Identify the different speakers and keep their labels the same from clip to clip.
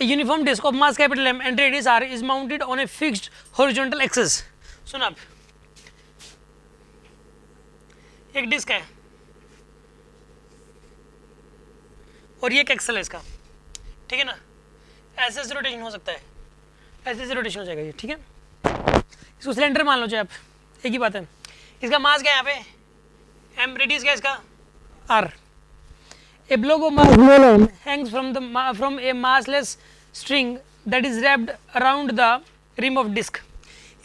Speaker 1: A uniform disk of mass capital M and radius r is mounted on a fixed horizontal axis. सुन आप, एक disc है और ये एक एक्सल है इसका, ठीक है ना, ऐसे ऐसे रोटेशन हो सकता है, ऐसे ऐसे रोटेशन हो जाएगा ये, ठीक है। इसको सिलेंडर मान लो चाहे आप, एक ही बात है। इसका मास क्या है यहाँ पे, m, रेडियस क्या है इसका r। A block of mass hangs from a massless string that is wrapped around the rim of disk.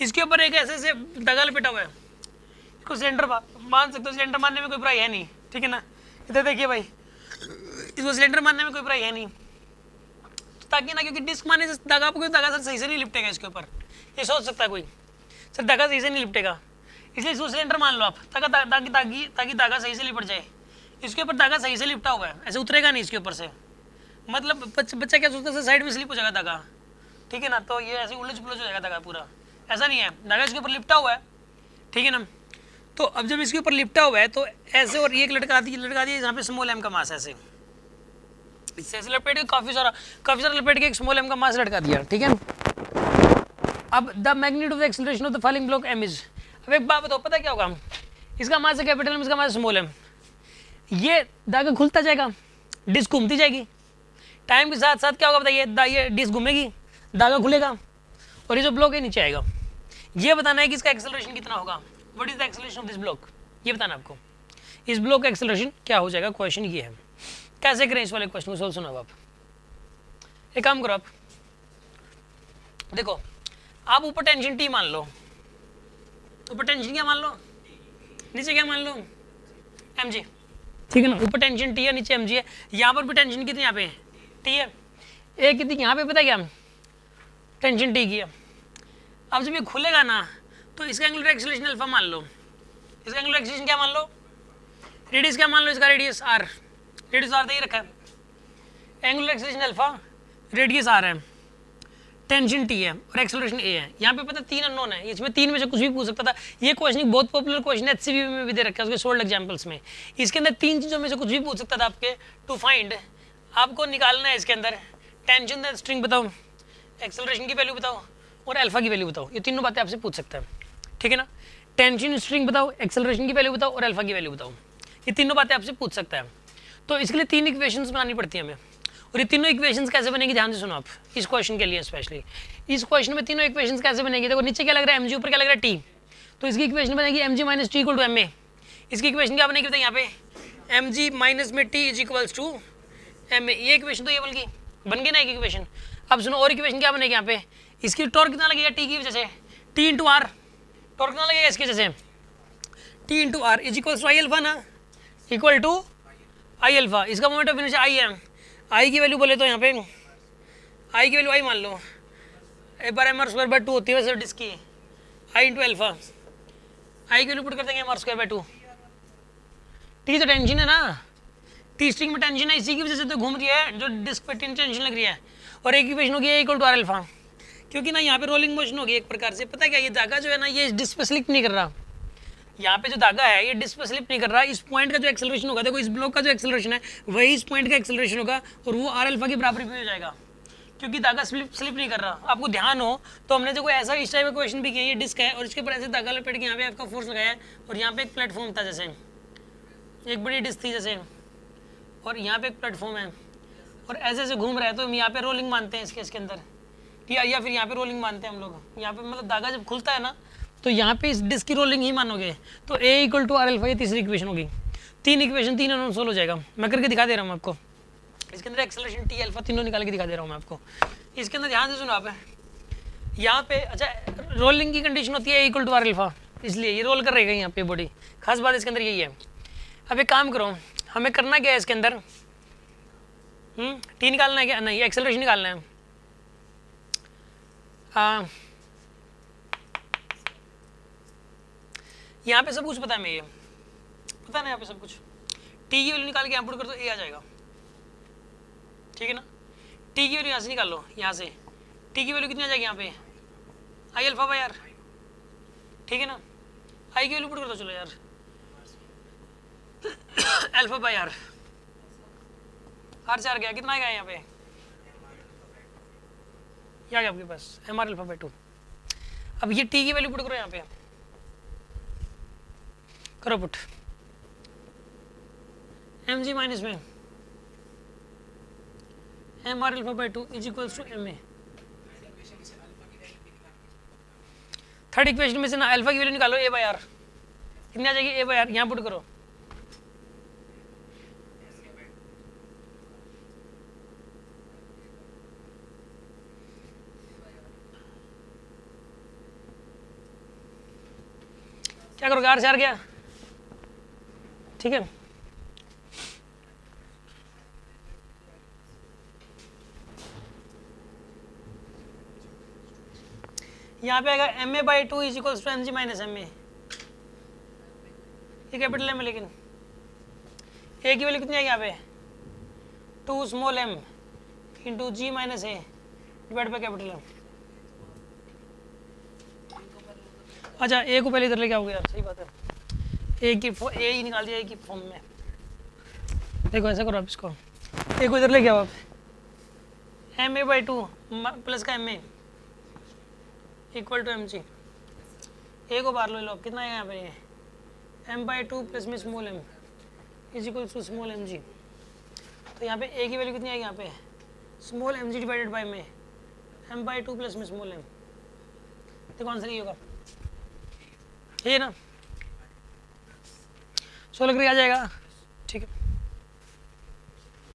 Speaker 1: इसके ऊपर एक ऐसे से धागा लपेटा हुआ है, इसको सिलेंडर मान सकते हो। सिलेंडर मानने में कोई बुराई है नहीं, ठीक है ना। इधर देखिए भाई, इसको सिलेंडर मानने में कोई बुराई है नहीं, तो ताकि ना, क्योंकि डिस्क मानने से धागा आपको धागा सर सही से नहीं लिपटेगा इसके ऊपर, ये सोच सकता है कोई सर धागा सही से नहीं लिपटेगा, इसलिए इसको सिलेंडर मान लो आप, ताकि धागा सही से लिपट जाए। इसके ऊपर धागा सही से लिपटा हुआ है, ऐसे उतरेगा नहीं इसके ऊपर से, मतलब बच्चा क्या सोचता है साइड में स्लिप हो जाएगा धागा, ठीक है ना, तो ये ऐसे उलझ पुलझ हो जाएगा धागा पूरा, ऐसा नहीं है, धागा इसके ऊपर लिपटा हुआ है, ठीक है ना। तो अब जब इसके ऊपर लिपटा हुआ है तो ऐसे, और ये एक लटका दी यहाँ पे स्मॉल एम का मास ऐसे, इससे ऐसे लपेट के काफ़ी सारा लपेट के एक स्मॉल एम का मास लटका दिया, ठीक है। अब the magnitude of the acceleration of the following block M is, अब एक बात बताओ, पता क्या होगा, इसका मास है कैपिटल एम, इसका मास स्मॉल एम, ये धागा खुलता जाएगा, डिस्क घूमती जाएगी, टाइम के साथ साथ क्या होगा बताइए, ये डिस्क घूमेगी, धागा खुलेगा और ये जो ब्लॉक है नीचे आएगा। ये बताना है कि इसका एक्सेलरेशन कितना होगा, what is the acceleration of this block, ये बताना आपको, इस ब्लॉक का एक्सेलरेशन क्या हो जाएगा। क्वेश्चन ये है, कैसे करें इस वाले क्वेश्चन को सोल्व, सुनो आप, एक काम करो आप, देखो आप ऊपर टेंशन टी मान लो, ऊपर टेंशन क्या मान लो, नीचे क्या मान लो, एम जी, ठीक है ना। ऊपर टेंशन टी है, नीचे एम जी है, यहाँ पर भी टेंशन कितनी, यहाँ पे टी है, एक कितनी यहाँ पे, पता क्या टेंशन टी की है। अब जब ये खुलेगा ना तो इसका एंगुलर एक्सेलरेशन अल्फा मान लो, इसका एंगुलर एक्सेलरेशन क्या मान लो, रेडियस क्या मान लो, इसका रेडियस आर, रेडियस आर दे रखा है, angular acceleration alpha, radius R है, टेंशन टी है और एक्सेलरेशन ए है। यहाँ पे पता तीन अननोन है, इसमें तीन में से कुछ भी पूछ सकता था। ये क्वेश्चन बहुत पॉपुलर क्वेश्चन है, एचसीवी में भी दे रखा है, उसके सोल्ड एग्जांपल्स में। इसके अंदर तीन चीज़ों में से कुछ भी पूछ सकता था आपके। टू फाइंड, आपको निकालना है इसके अंदर टेंशन द स्ट्रिंग बताओ, एक्सेलरेशन की वैल्यू बताओ और अल्फा की वैल्यू बताओ, ये तीनों बातें आपसे पूछ सकता है, ठीक है ना। टेंशन स्ट्रिंग बताओ, एक्सेलरेशन की वैल्यू बताओ और अल्फा की वैल्यू बताओ, ये तीनों बातें आपसे पूछ सकता है। तो इसके लिए तीन इक्वेशंस बनानी पड़ती है हमें, और ये तीनों इक्वेशंस कैसे बनेगी ध्यान से सुनो आप, इस क्वेश्चन के लिए स्पेशली। इस क्वेश्चन में तीनों इक्वेशंस कैसे बनेगी, देखो नीचे क्या लग रहा है, एम जी, ऊपर क्या लग रहा है, टी, तो इसकी इक्वेशन बनेगी M G minus T equal to M A. इसकी इक्वेशन क्या बनेगी यहाँ पे, एम जी माइनस में T is equals to M A. ये इक्वेशन तो ये बन गई ना एक इक्वेशन। अब सुनो और इक्वेशन क्या बनेगी यहाँ पे, इसकी टॉर्क कितना लगेगा टी की वजह से, टी इंटू आर, टॉर्क कितना लगेगा इसकी वजह से, T into R is equals to I alpha ना, इक्वल टू आई अल्फा। इसका मोमेंट ऑफ इनर्शिया आई है, आई की वैल्यू बोले तो यहाँ पे आई की वैल्यू आई मान लो, एक बार एम आर स्क्वायर बाय 2 होती है वैसे डिस्क की, आई इंटू अल्फा, आई की वैल्यू पुट कर देंगे M R square by 2। T तो टेंशन है ना, टी स्ट्रिंग में टेंशन है, इसी की वजह से तो घूम रही है जो डिस्क पे टेंशन लग रही है। और एक इक्वेशन होगी ए इक्वल टू आर अल्फा, क्योंकि ना यहाँ पे रोलिंग मोशन होगी एक प्रकार से। पता क्या, ये धागा जो है ना ये डिस्क पे स्लिप नहीं कर रहा, यहाँ पे जो धागा है ये डिस्क पे स्लिप नहीं कर रहा। इस पॉइंट का जो एक्सेलरेशन होगा, देखो इस ब्लॉक का जो एक्सेलरेशन है वही इस पॉइंट का एक्सेलरेशन होगा, और वो आर अल्फा की बराबरी पे हो जाएगा, क्योंकि धागा स्लिप नहीं कर रहा। आपको ध्यान हो तो हमने देखो ऐसा इस टाइप का क्वेश्चन भी किया, ये डिस्क है और इसके ऊपर ऐसे धागा लपेट के यहाँ पे आपका फोर्स लगाया है, और यहाँ पे एक प्लेटफॉर्म था, जैसे एक बड़ी डिस्क थी जैसे, और यहाँ पे एक प्लेटफॉर्म है और ऐसे ऐसे घूम रहा है, तो हम यहाँ पे रोलिंग मानते हैं इसके अंदर, या फिर यहाँ पे रोलिंग मानते हैं हम लोग। यहाँ पे मतलब धागा जब खुलता है ना तो यहाँ पे इस डिस्क की रोलिंग ही मानोगे, तो ए इक्वल टू आर अल्फा, ये तीसरी इक्वेशन होगी। तीन इक्वेशन, तीन अननोन सोल्व हो जाएगा। मैं करके दिखा दे रहा हूँ आपको, इसके अंदर एक्सेलरेशन टी अल्फा तीनों निकाल के दिखा दे रहा हूँ मैं आपको। इसके अंदर ध्यान से सुनो आप, यहाँ पे अच्छा रोलिंग की कंडीशन होती है ए इक्वल टू आर अल्फा, इसलिए ये रोल कर रहेगा यहाँ पे बॉडी। खास बात इसके अंदर यही है। अब एक काम करो, हमें करना क्या है इसके अंदर, टी निकालना है क्या, नहीं एक्सेलरेशन निकालना है। यहाँ पे सब कुछ पता है, मैं ये पता ना यहाँ पे सब कुछ, टी की वैल्यू निकाल के यहाँ पुट कर दो, ए आ जाएगा, ठीक है ना। टी की वैल्यू यहाँ से निकाल लो, यहाँ से टी की वैल्यू कितनी आ जाएगी यहाँ पे, आई अल्फा बाय आर, ठीक है ना। आई की वैल्यू पुट कर दो, चलो यार अल्फा बाय आर, आर 4 गया, कितना आएगा यहाँ पे ये आ गया आपके पास एम आर अल्फा बाई 2। अब ये टी की वैल्यू पुट करो यहाँ पे, करो पुट एम जी माइनस में M R alpha by 2 is equals to M A. Third equation में से ना अल्फा की वैल्यू निकालो ए बाई आर, कितनी आ जाएगी ए बाई आर, यहाँ पुट करो। क्या करोगे, आर से आर गया, ठीक है। यहाँ पे आएगा M A by 2 is equals to M G minus M A, ये कैपिटल एम है, लेकिन ए की वैल्यू कितनी आएगी यहाँ पे 2 small M into G minus A divide by capital M. अच्छा ए को पहले इधर लेके आओगे यार, सही बात है, ए ही निकाल दिया ए की फॉर्म में। देखो ऐसा करो आप, इसको ए को इधर लेके आओ आप, एम ए बाई 2 प्लस का m a equal to M g, a को बाहर लो, कितना है यहाँ पे एम बाई 2 प्लस में small m is equal to small M g. तो यहाँ पे ए की वैल्यू कितनी आएगी, यहाँ पे small M G divided by में एम बाई 2 प्लस में स्मॉल एम। देखो आंसर ये होगा, ये ना 16 आ जाएगा।